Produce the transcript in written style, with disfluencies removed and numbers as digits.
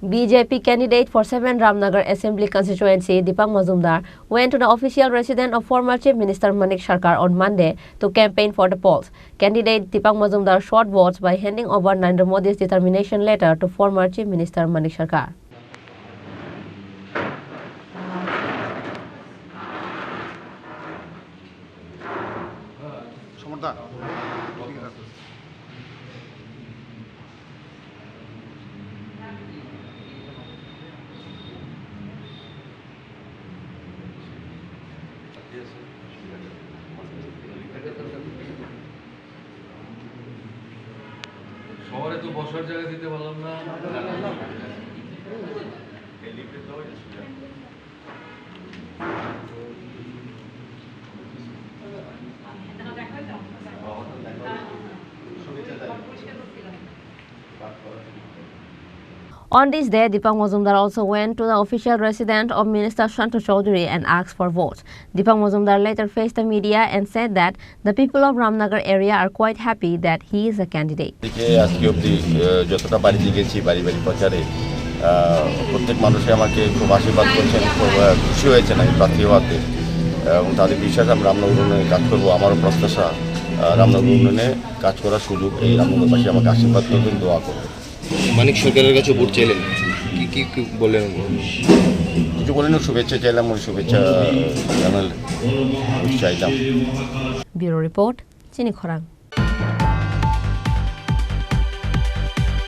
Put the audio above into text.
BJP candidate for 7 Ramnagar Assembly constituency Dipak Majumdar went to the official residence of former Chief Minister Manik Sarkar on Monday to campaign for the polls. Candidate Dipak Majumdar shot votes by handing over Narendra Modi's determination letter to former Chief Minister Manik Sarkar. শহরে তো বসার জায়গা দিতে পারলাম না। On this day, Dipak Majumdar also went to the official residence of Minister Shantu Chaudhary and asked for votes. Dipak Majumdar later faced the media and said that the people of Ramnagar area are quite happy that he is a candidate. প্রত্যেক মানুষে আমাকে খুব আশীর্বাদ করছেন, খুব খুশি হয়েছেন আমি প্রার্থী হওয়াতে এবং তাদের বিশ্বাস আমি রামনগর উন্নয়নে কাজ করবো। আমারও প্রত্যাশা রামনগর উন্নয়নে কাজ করার সুযোগ এই রামনগরবাসী আমাকে আশীর্বাদ করবেন, দোয়া করবেন। মানিক সরকারের কাছে ভোট চাইলেন, কি বললেন? কিছু বলেন, শুভেচ্ছা চাইলাম, শুভেচ্ছা জানালেন, চাইলাম। Bureau Report, Chini Khorang.